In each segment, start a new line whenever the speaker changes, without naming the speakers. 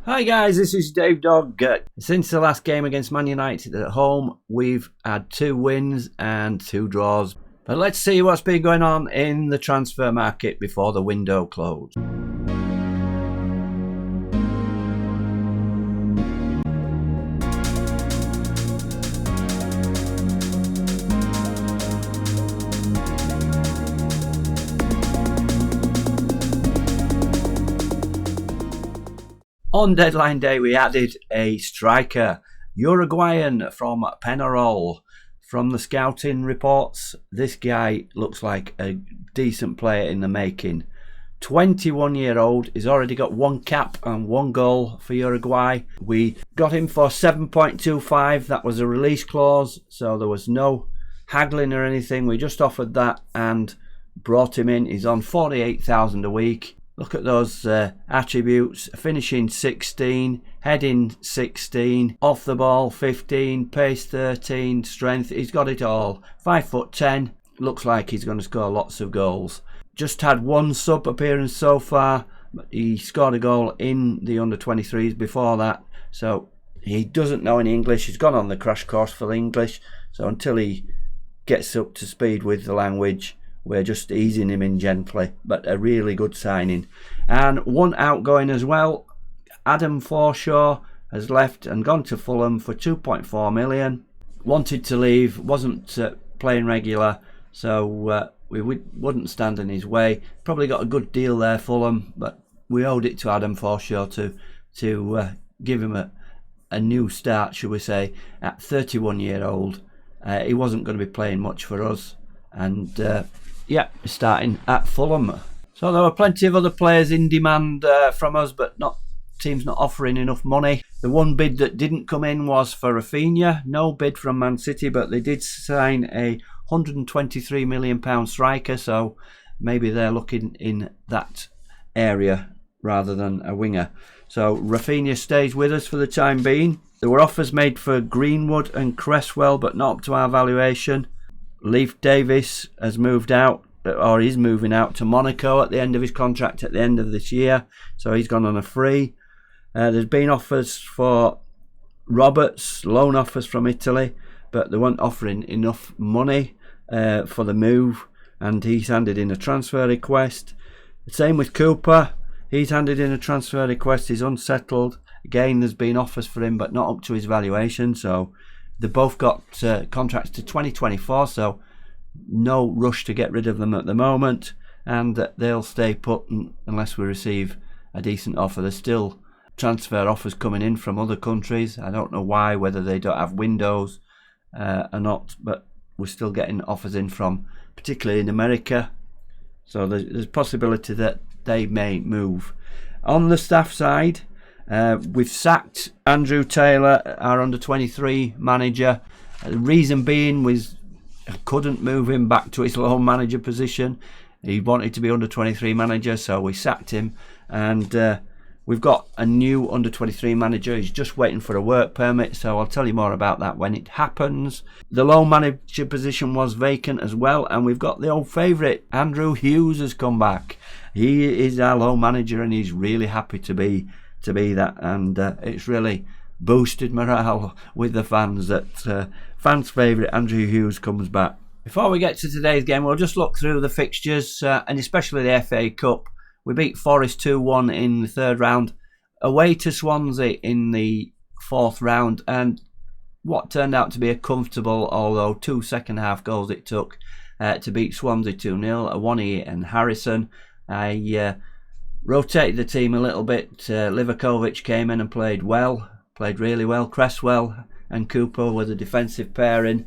Hi guys, this is Dave Dog. Since the last game against Man United at home, we've had 2 wins and 2 draws. But let's see what's been going on in the transfer market before the window closed. On deadline day, we added a striker, Uruguayan from Penarol. From the scouting reports, this guy looks like a decent player in the making. 21-year-old, he's already got 1 cap and 1 goal for Uruguay. We got him for 7.25, that was a release clause, so there was no haggling or anything. We just offered that and brought him in. He's on 48,000 a week. Look at those attributes: finishing 16, heading 16, off the ball 15, pace 13, strength. He's got it all. 5'10", looks like he's going to score lots of goals. Just had 1 sub appearance so far, but he scored a goal in the under-23s before that. So he doesn't know any English. He's gone on the crash course for the English. So until he gets up to speed with the language, we're just easing him in gently, but a really good signing. And 1 outgoing as well. Adam Forshaw has left and gone to Fulham for 2.4 million. Wanted to leave, wasn't playing regular, so we wouldn't stand in his way. Probably got a good deal there, Fulham, but we owed it to Adam Forshaw to give him a new start, should we say, at 31-year-old. He wasn't going to be playing much for us, and yeah, starting at Fulham. So there were plenty of other players in demand from us, but teams not offering enough money. The 1 bid that didn't come in was for Rafinha. No bid from Man City, but they did sign a £123 million striker, so maybe they're looking in that area rather than a winger. So Rafinha stays with us for the time being. There were offers made for Greenwood and Cresswell, but not up to our valuation. Leif Davis has moved out, or is moving out to Monaco at the end of his contract at the end of this year, so he's gone on a free. There's been offers for Roberts, loan offers from Italy, but they weren't offering enough money for the move, and he's handed in a transfer request. Same with Cooper, he's handed in a transfer request, he's unsettled. Again, there's been offers for him, but not up to his valuation, so they both got contracts to 2024, so no rush to get rid of them at the moment, and they'll stay put unless we receive a decent offer. There's still transfer offers coming in from other countries. I don't know why, whether they don't have windows or not, but we're still getting offers in from, particularly in America, so there's a possibility that they may move. On the staff side, we've sacked Andrew Taylor, our under-23 manager. The reason being was I couldn't move him back to his loan manager position. He wanted to be under-23 manager, so we sacked him. And we've got a new under-23 manager. He's just waiting for a work permit, so I'll tell you more about that when it happens. The loan manager position was vacant as well, and we've got the old favourite, Andrew Hughes, has come back. He is our loan manager, and he's really happy to be that, and it's really boosted morale with the fans that fans' favourite Andrew Hughes comes back. Before we get to today's game, we'll just look through the fixtures, and especially the FA Cup. We beat Forest 2-1 in the 3rd round, away to Swansea in the 4th round, and what turned out to be a comfortable, although 2 second-half goals it took to beat Swansea 2-0, Awoniyi and Harrison. I rotated the team a little bit. Livakovic came in and played really well. Cresswell and Cooper were the defensive pairing,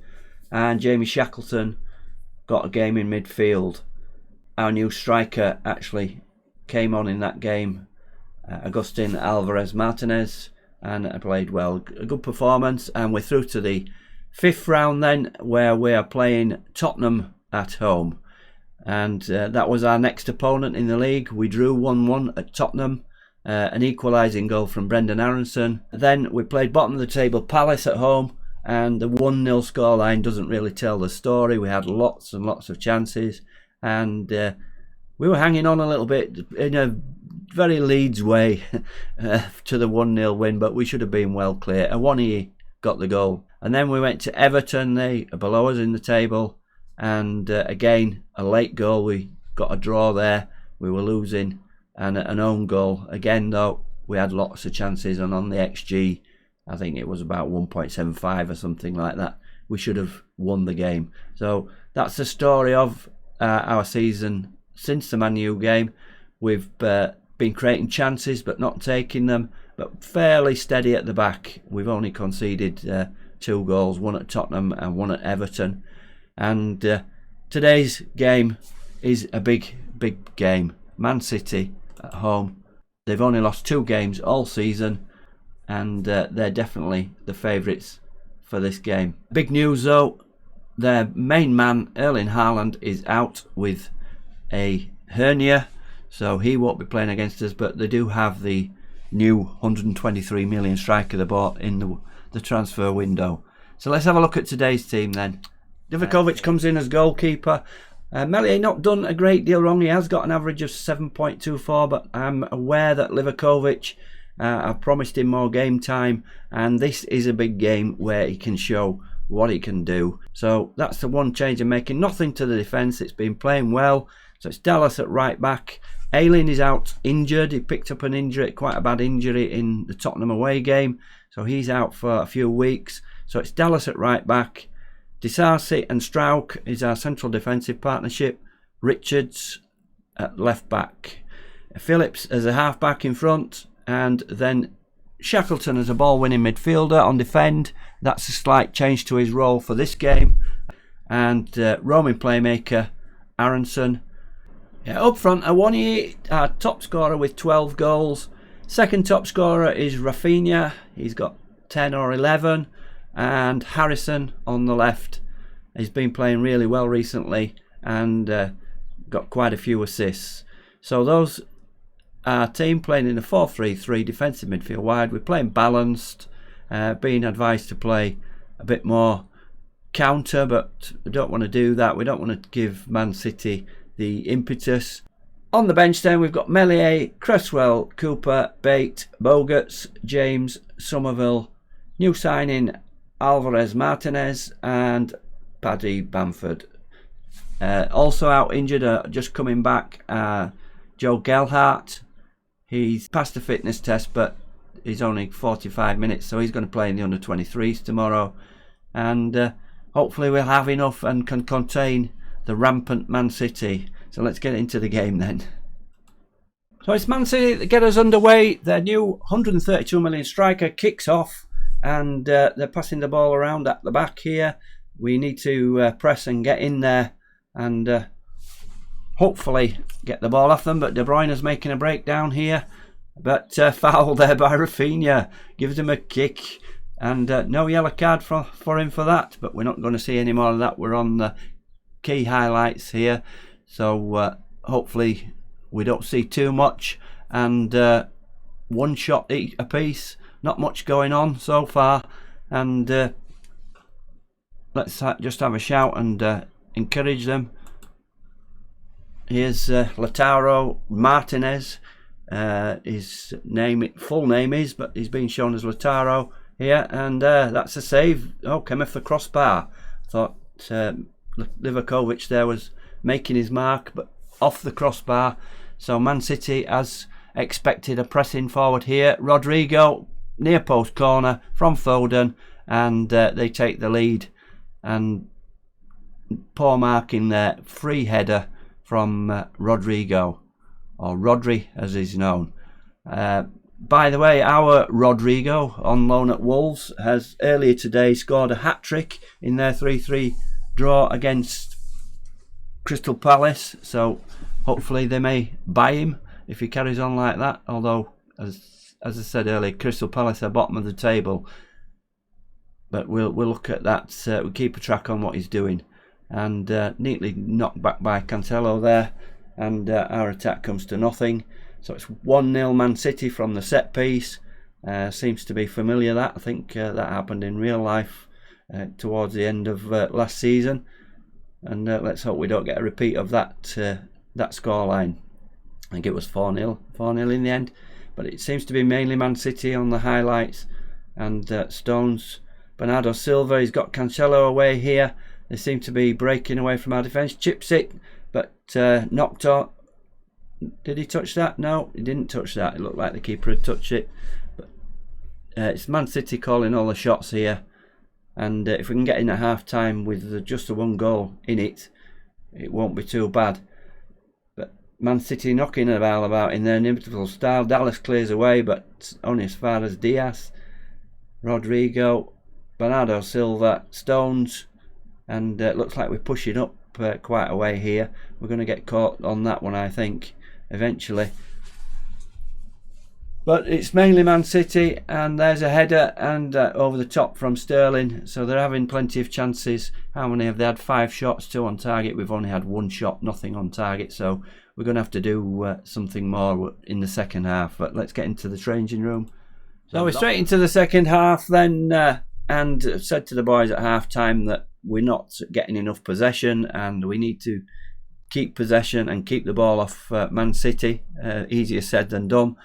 and Jamie Shackleton got a game in midfield. Our new striker actually came on in that game, Agustin Alvarez Martinez, and played well. A good performance, and we're through to the 5th round then, where we are playing Tottenham at home. And that was our next opponent in the league. We drew 1-1 at Tottenham, an equalising goal from Brendan Aronson. Then we played bottom of the table Palace at home, and the 1-0 scoreline doesn't really tell the story. We had lots and lots of chances, and we were hanging on a little bit in a very Leeds way to the 1-0 win, but we should have been well clear. Awoniyi got the goal. And then we went to Everton. They are below us in the table. And again, a late goal. We got a draw there. We were losing. And an own goal. Again, though, we had lots of chances. And on the XG, I think it was about 1.75 or something like that. We should have won the game. So that's the story of our season since the Man U game. We've been creating chances but not taking them, but fairly steady at the back. We've only conceded 2 goals, one at Tottenham and one at Everton. And today's game is a big game. Man City at home. They've only lost 2 games all season, and they're definitely the favourites for this game. Big news though, their main man Erling Haaland is out with a hernia, so he won't be playing against us, but they do have the new 123 million striker they bought in the transfer window. So let's have a look at today's team then. Livakovic comes in as goalkeeper. Meslier not done a great deal wrong. He has got an average of 7.24, but I'm aware that Livakovic, I've promised him more game time, and this is a big game where he can show what he can do. So that's the one change I'm making. Nothing to the defence. It's been playing well. So it's Dallas at right back. Ayling is out injured. He picked up an injury, quite a bad injury in the Tottenham away game. So he's out for a few weeks. So it's Dallas at right back. Disasi and Strauch is our central defensive partnership. Richards at left back. Phillips as a half back in front. And then Shackleton as a ball-winning midfielder on defend. That's a slight change to his role for this game. And roaming playmaker Aronson. Yeah, up front, Awoniyi, our top scorer with 12 goals. Second top scorer is Rafinha. He's got 10 or 11. And Harrison on the left. He's been playing really well recently and got quite a few assists. So those our team playing in a 4-3-3 defensive midfield wide. We're playing balanced, being advised to play a bit more counter, but we don't want to do that. We don't want to give Man City the impetus. On the bench then we've got Meslier, Cresswell, Cooper, Bate, Bogarts, James, Somerville, new signing Alvarez Martinez and Paddy Bamford. Also out injured, just coming back, Joe Gelhardt. He's passed the fitness test, but he's only 45 minutes, so he's going to play in the under-23s tomorrow. And hopefully we'll have enough and can contain the rampant Man City. So let's get into the game then. So it's Man City that get us underway. Their new 132 million striker kicks off, and they're passing the ball around at the back here. We need to press and get in there and hopefully get the ball off them. But De Bruyne is making a breakdown here, but foul there by Rafinha, gives him a kick, and no yellow card for him for that. But we're not going to see any more of that. We're on the key highlights here, so hopefully we don't see too much. And one shot each a piece. Not much going on so far, and let's just have a shout and encourage them. Here's Lautaro Martinez. His full name is, but he's being shown as Lautaro here, and that's a save. Oh, came off the crossbar. Thought Livakovic there was making his mark, but off the crossbar. So Man City, as expected, are pressing forward here. Rodrigo, near post corner from Foden, and they take the lead. And poor marking there, free header from Rodrigo, or Rodri as he's known. By the way, our Rodrigo on loan at Wolves has earlier today scored a hat-trick in their 3-3 draw against Crystal Palace, so hopefully they may buy him if he carries on like that, although as I said earlier, Crystal Palace are bottom of the table, but we'll look at that. We'll keep a track on what he's doing. And neatly knocked back by Cancelo there, and our attack comes to nothing. So it's 1-0 Man City from the set piece. Seems to be familiar, that. I think that happened in real life towards the end of last season, and let's hope we don't get a repeat of that scoreline. I think it was 4-0 in the end, but it seems to be mainly Man City on the highlights. And Stones, Bernardo Silva, he's got Cancelo away here. They seem to be breaking away from our defence. Chips it, but knocked on. Did he touch that? No, he didn't touch that. It looked like the keeper had touched it. But it's Man City calling all the shots here. And if we can get in at half time with just the one goal in it, it won't be too bad. But Man City knocking the ball about in their inimitable style. Dallas clears away, but only as far as Diaz. Rodrigo, Bernardo Silva, Stones, and it looks like we're pushing up quite a way here. We're going to get caught on that one, I think, eventually. But it's mainly Man City, and there's a header and over the top from Sterling, so they're having plenty of chances. How many have they had? 5 shots, 2 on target. We've only had 1 shot, nothing on target, so we're going to have to do something more in the second half. But let's get into the changing room. So we're straight into the second half then, and said to the boys at half time that we're not getting enough possession and we need to keep possession and keep the ball off Man City. Easier said than done.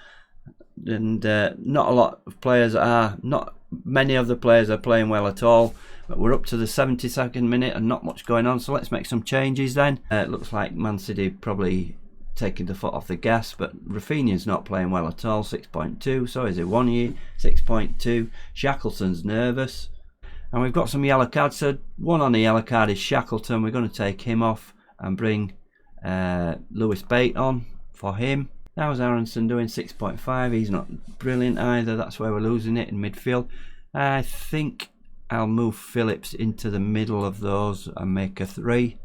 And not a lot of players are, not many of the players are playing well at all. But we're up to the 72nd minute and not much going on, so let's make some changes then. It looks like Man City probably taking the foot off the gas, but Rafinha's not playing well at all, 6.2, so is Iwanye, 6.2. Shackleton's nervous, and we've got some yellow cards, so one on the yellow card is Shackleton. We're going to take him off and bring Lewis Bate on for him. How's Aronson doing? 6.5, he's not brilliant either, that's where we're losing it in midfield. I think I'll move Phillips into the middle of those and make a 3.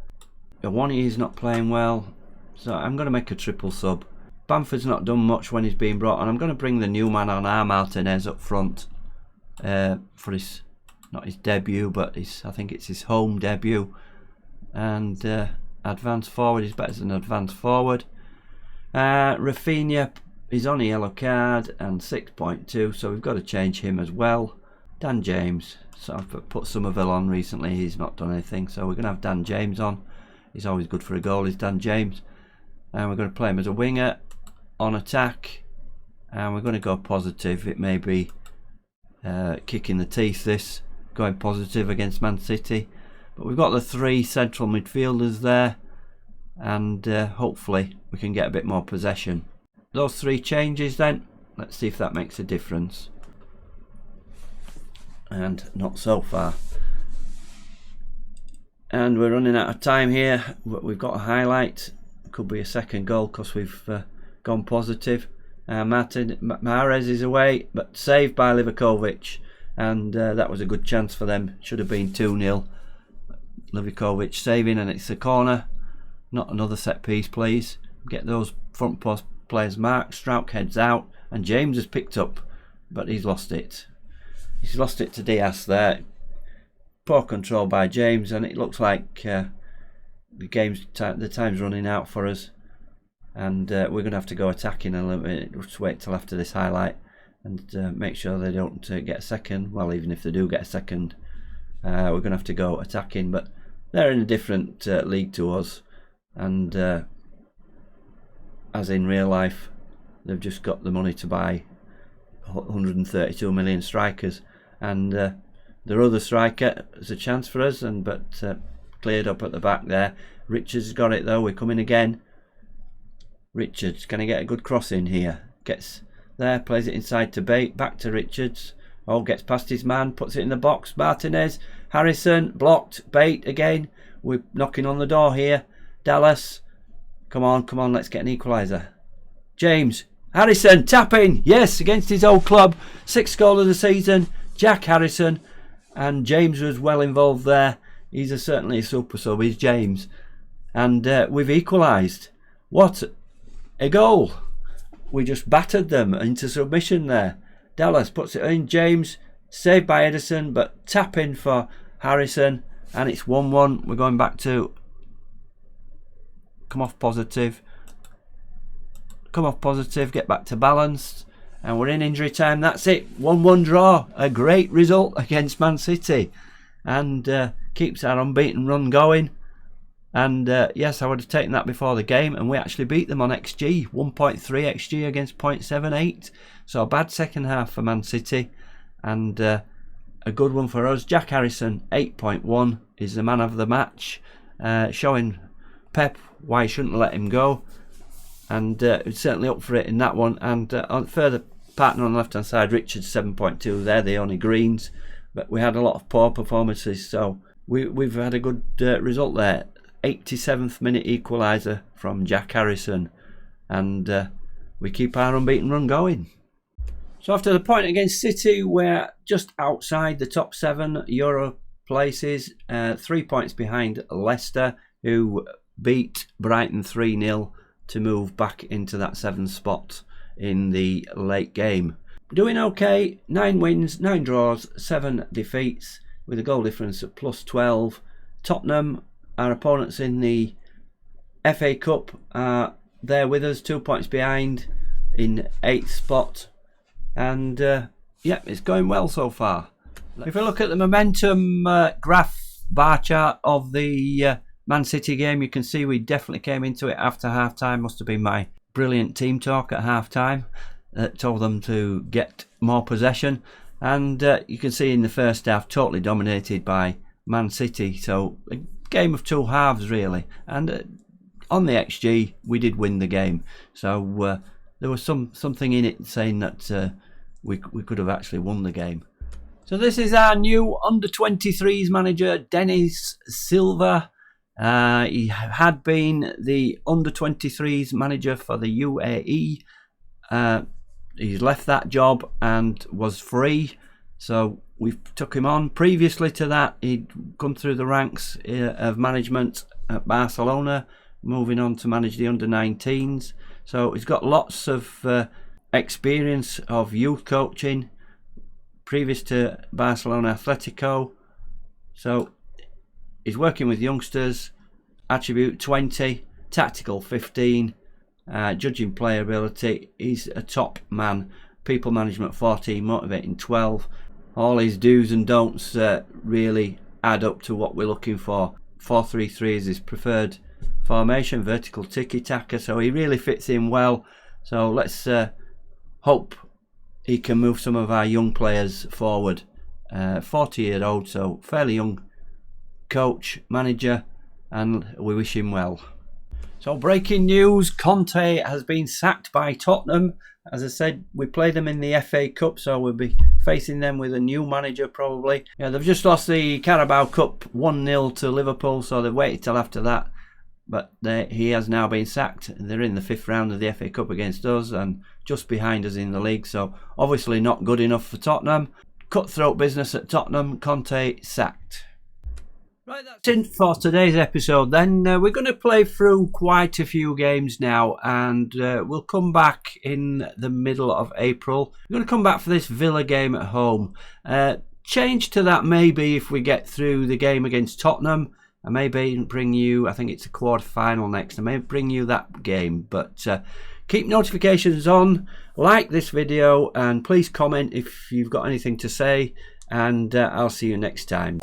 Iwanye is not playing well, so I'm going to make a triple sub. Bamford's not done much when he's being brought on. I'm going to bring the new man on, Martinez, up front for his, not his debut, but I think it's his home debut. And advance forward, he's better than advance forward. Rafinha is on a yellow card and 6.2, so we've got to change him as well. Dan James, so I've put Somerville on recently, he's not done anything, so we're going to have Dan James on. He's always good for a goal, is Dan James. And we're going to play him as a winger on attack, and we're going to go positive. It may be kicking the teeth, this going positive against Man City, but we've got the 3 central midfielders there, and hopefully we can get a bit more possession. Those 3 changes then, let's see if that makes a difference. And not so far. And we're running out of time here. We've got a highlight. Could be a second goal because we've gone positive. Mahrez is away, but saved by Livakovic, and that was a good chance for them. Should have been 2-0. Livakovic saving, and it's a corner. Not another set piece, please. Get those front post players marked. Strauch heads out, and James has picked up, but he's lost it. He's lost it to Diaz there. Poor control by James, and it looks like the time's running out for us, and we're going to have to go attacking in a little bit. Just wait till after this highlight and make sure they don't get a second. Well, even if they do get a second, we're going to have to go attacking, but they're in a different league to us, and as in real life, they've just got the money to buy 132 million strikers, and their other striker is a chance for us, but cleared up at the back there. Richards has got it though. We're coming again. Richards, can he get a good cross in here? Gets there, plays it inside to Bate, back to Richards. Oh, gets past his man, puts it in the box. Martinez, Harrison, blocked. Bate again. We're knocking on the door here. Dallas, come on, let's get an equaliser. James, Harrison, tapping, yes, against his old club. 6th goal of the season, Jack Harrison, and James was well involved there. He's certainly a super sub, he's James. And we've equalised. What a goal. We just battered them into submission there. Dallas puts it in. James, saved by Edison, but tap in for Harrison. And it's 1-1. We're going back to come off positive. Come off positive, get back to balanced. And we're in injury time. That's it. 1-1 draw. A great result against Man City. And keeps our unbeaten run going. And yes, I would have taken that before the game, and we actually beat them on XG, 1.3 XG against 0.78. So a bad second half for Man City, and a good one for us. Jack Harrison, 8.1, is the man of the match, showing Pep why he shouldn't let him go, and certainly up for it in that one. And on further partner on the left hand side, Richards, 7.2. They're the only greens, but we had a lot of poor performances, so we've had a good result there. 87th minute equaliser from Jack Harrison, and we keep our unbeaten run going. So after the point against City, we're just outside the top 7 Euro places, 3 points behind Leicester, who beat Brighton 3-0 to move back into that 7th spot in the late game. Doing okay, 9 wins, 9 draws, 7 defeats, with a goal difference of +12. Tottenham, our opponents in the FA Cup, are there with us, 2 points behind in 8th spot. And yeah, it's going well so far. If we look at the momentum graph bar chart of the Man City game, you can see we definitely came into it after half time. Must have been my brilliant team talk at half time that told them to get more possession. And you can see in the first half, totally dominated by Man City. So a game of two halves really, and on the XG we did win the game, so there was something in it saying that we could have actually won the game. So this is our new under-23s manager, Denis Silva. He had been the under-23s manager for the UAE. He's left that job and was free, so we've took him on. Previously to that, he'd come through the ranks of management at Barcelona, moving on to manage the under-19s. So he's got lots of experience of youth coaching, previous to Barcelona Atletico. So he's working with youngsters, attribute 20, tactical 15, judging player ability. He's a top man, people management 14, motivating 12. All his do's and don'ts really add up to what we're looking for. 4-3-3 is his preferred formation, vertical tiki-taka, so he really fits in well. So let's hope he can move some of our young players forward. 40-year-old, so fairly young coach, manager, and we wish him well. So breaking news, Conte has been sacked by Tottenham. As I said, we play them in the FA Cup, so we'll be facing them with a new manager probably. Yeah, they've just lost the Carabao Cup 1-0 to Liverpool, so they've waited till after that. But he has now been sacked. They're in the 5th round of the FA Cup against us and just behind us in the league, so obviously not good enough for Tottenham. Cutthroat business at Tottenham, Conte sacked. Right, that's it for today's episode then. We're going to play through quite a few games now, and we'll come back in the middle of April. We're going to come back for this Villa game at home. Change to that maybe if we get through the game against Tottenham. I may bring you, I think it's a quarter final next, I may bring you that game, but keep notifications on, like this video, and please comment if you've got anything to say, and I'll see you next time.